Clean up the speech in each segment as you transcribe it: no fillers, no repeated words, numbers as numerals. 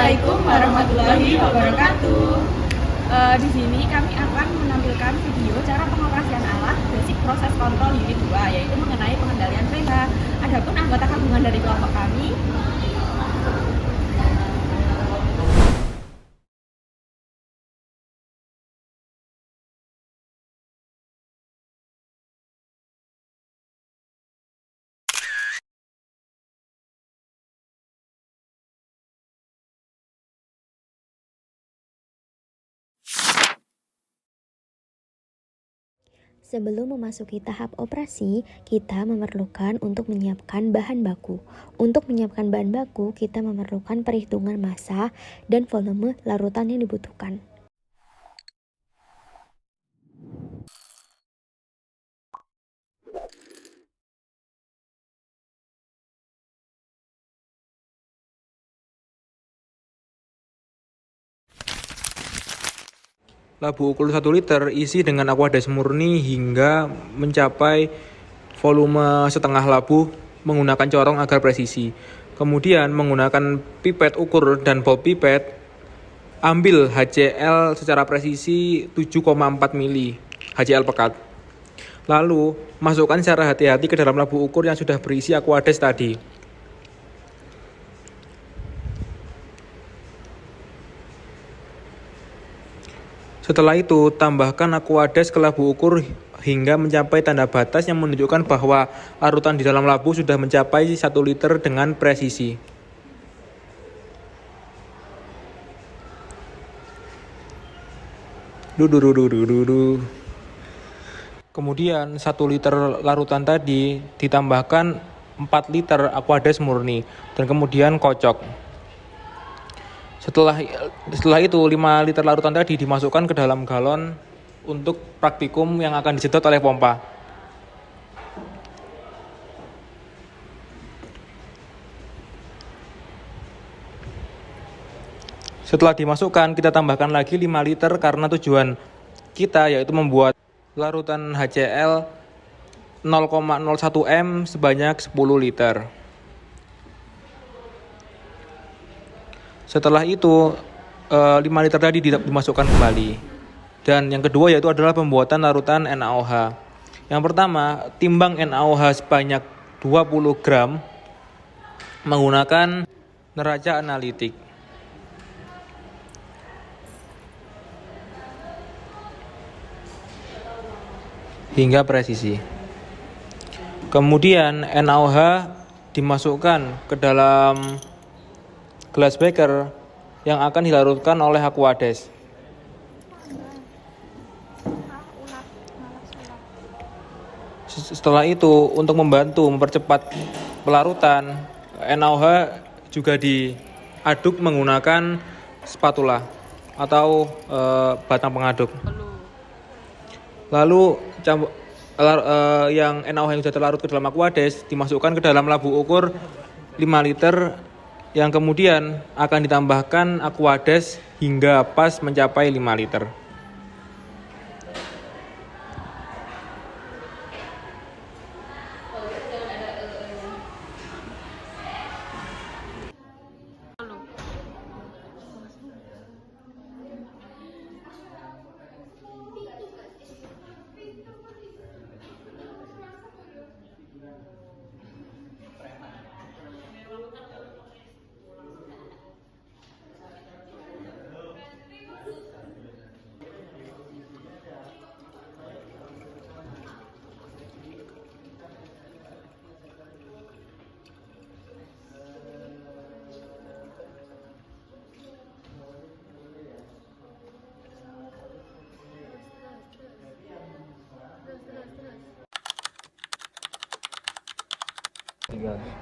Assalamualaikum warahmatullahi wabarakatuh. Di sini kami akan menampilkan video cara pengoperasian alat basic proses kontrol unit 2, yaitu mengenai pengendalian pH. Adapun anggota gabungan dari kelompok kami Sebelum memasuki tahap operasi, kita memerlukan untuk menyiapkan bahan baku. Untuk menyiapkan bahan baku, kita memerlukan perhitungan massa dan volume larutan yang dibutuhkan. Labu ukur 1 liter isi dengan Aquades murni hingga mencapai volume setengah labu menggunakan corong agar presisi. Kemudian menggunakan pipet ukur dan ball pipet, ambil HCl secara presisi 7,4 mili, HCl pekat. Lalu masukkan secara hati-hati ke dalam labu ukur yang sudah berisi Aquades tadi. Setelah itu, tambahkan Aquades ke labu ukur hingga mencapai tanda batas yang menunjukkan bahwa larutan di dalam labu sudah mencapai 1 liter dengan presisi. Kemudian 1 liter larutan tadi ditambahkan 4 liter Aquades murni dan kemudian kocok. Setelah itu 5 liter larutan tadi dimasukkan ke dalam galon untuk praktikum yang akan disedot oleh pompa. Setelah dimasukkan, kita tambahkan lagi 5 liter karena tujuan kita yaitu membuat larutan HCl 0,01 M sebanyak 10 liter. Setelah itu 5 liter tadi dimasukkan kembali. Dan yang kedua yaitu adalah pembuatan larutan NaOH. Yang pertama, timbang NaOH sebanyak 20 gram menggunakan neraca analitik. Hingga presisi. Kemudian NaOH dimasukkan ke dalam gelas beker yang akan dilarutkan oleh Aquades. Setelah itu, untuk membantu mempercepat pelarutan, NaOH juga diaduk menggunakan spatula atau batang pengaduk. Lalu yang NaOH yang sudah terlarut ke dalam Aquades dimasukkan ke dalam labu ukur 5 liter yang kemudian akan ditambahkan Aquades hingga pas mencapai 5 liter.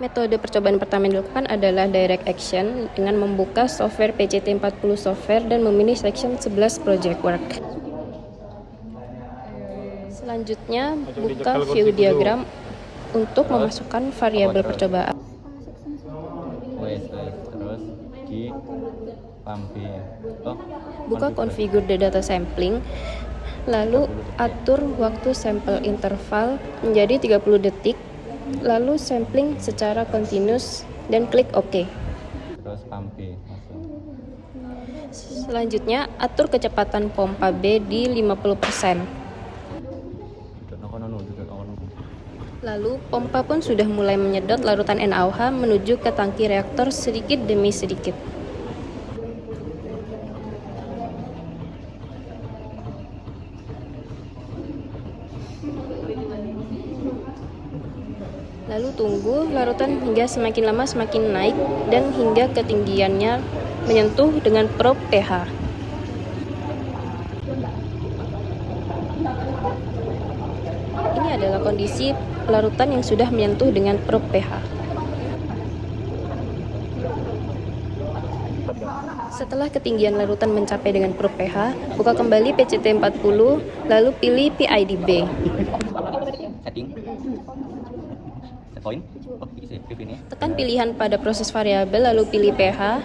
Metode percobaan pertama yang dilakukan adalah direct action dengan membuka software PCT40 software dan memilih section 11 project work. Selanjutnya, buka view diagram untuk memasukkan variabel percobaan. Terus di pump B. Buka configure the data sampling, lalu atur waktu sampel interval menjadi 30 detik. Lalu sampling secara continuous dan klik OK. Terus pump B masuk. Selanjutnya, atur kecepatan pompa B di 50%. Lalu, pompa pun sudah mulai menyedot larutan NaOH menuju ke tangki reaktor sedikit demi sedikit. Lalu tunggu larutan hingga semakin lama semakin naik dan hingga ketinggiannya menyentuh dengan probe pH. Ini adalah kondisi larutan yang sudah menyentuh dengan probe pH. Setelah ketinggian larutan mencapai dengan probe pH, buka kembali PCT40, lalu pilih PID-B. Setting. Set point. Oh, isi ini. Tekan pilihan pada proses variabel, lalu pilih pH.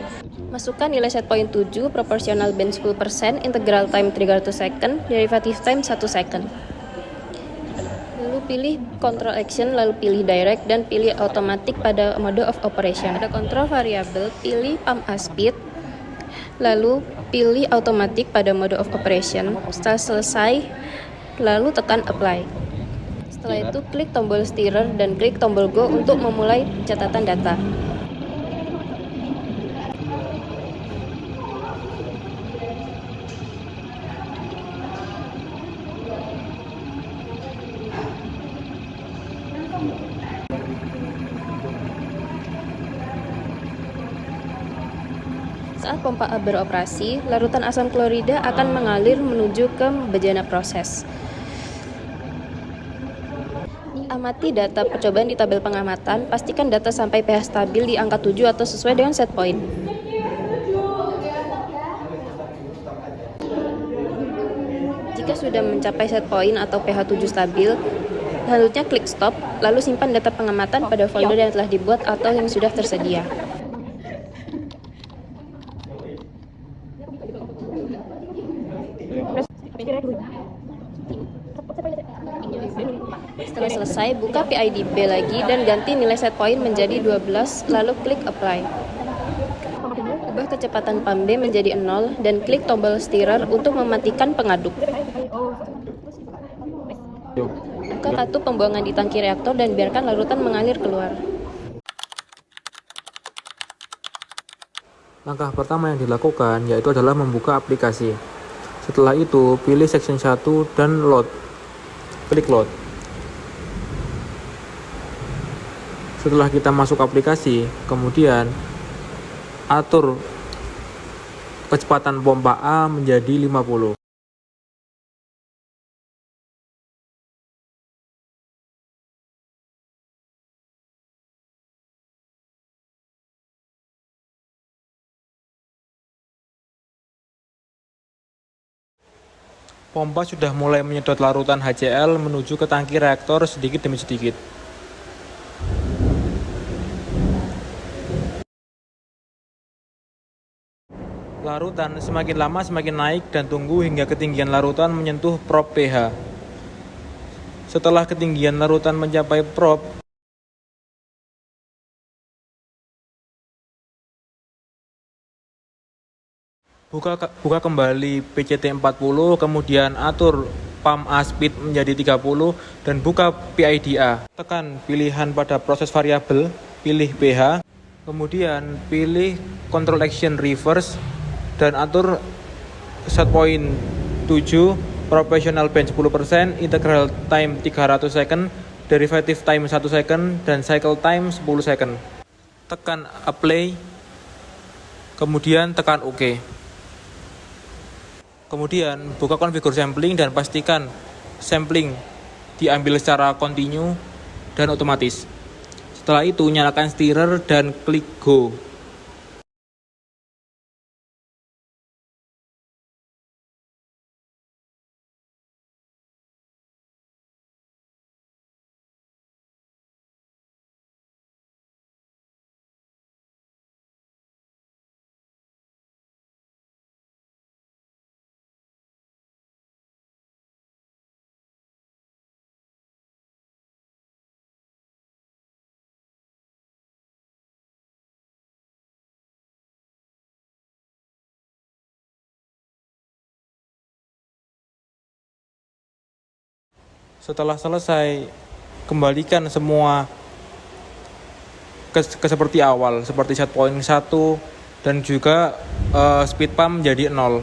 Masukkan nilai set point 7, proportional band 10%, integral time 300 second, derivative time 1 second. Lalu pilih control action, lalu pilih direct, dan pilih automatic pada mode of operation. Pada kontrol variabel, pilih pump speed, lalu pilih automatic pada mode of operation. Setelah selesai, lalu tekan apply. Setelah itu, klik tombol stirrer dan klik tombol go untuk memulai catatan data. Saat pompa A beroperasi, larutan asam klorida akan mengalir menuju ke bejana proses. Amati data percobaan di tabel pengamatan, pastikan data sampai pH stabil di angka 7 atau sesuai dengan set point. Jika sudah mencapai set point atau pH 7 stabil, selanjutnya klik stop, lalu simpan data pengamatan pada folder yang telah dibuat atau yang sudah tersedia. Setelah selesai, buka PID-B lagi dan ganti nilai set point menjadi 12, lalu klik apply. Ubah kecepatan pump B menjadi 0 dan klik tombol stirrer untuk mematikan pengaduk. Buka katup pembuangan di tangki reaktor dan biarkan larutan mengalir keluar. Langkah pertama yang dilakukan yaitu adalah membuka aplikasi. Setelah itu, pilih section 1 dan load. Klik load. Setelah kita masuk aplikasi, kemudian atur kecepatan pompa A menjadi 50. Pompa sudah mulai menyedot larutan HCl menuju ke tangki reaktor sedikit demi sedikit. Larutan semakin lama semakin naik dan tunggu hingga ketinggian larutan menyentuh probe pH. Setelah ketinggian larutan mencapai probe, buka kembali PCT40, kemudian atur pump A speed menjadi 30 dan buka PID-A. Tekan pilihan pada proses variabel, pilih pH, kemudian pilih control action reverse dan atur set point 7, proportional band 10%, integral time 300 second, derivative time 1 second, dan cycle time 10 second. Tekan apply, kemudian tekan OK. Kemudian buka konfigur sampling dan pastikan sampling diambil secara kontinu dan otomatis. Setelah itu nyalakan stirrer dan klik go. Setelah selesai, kembalikan semua ke seperti awal, seperti set point 1 dan juga speed pump menjadi 0.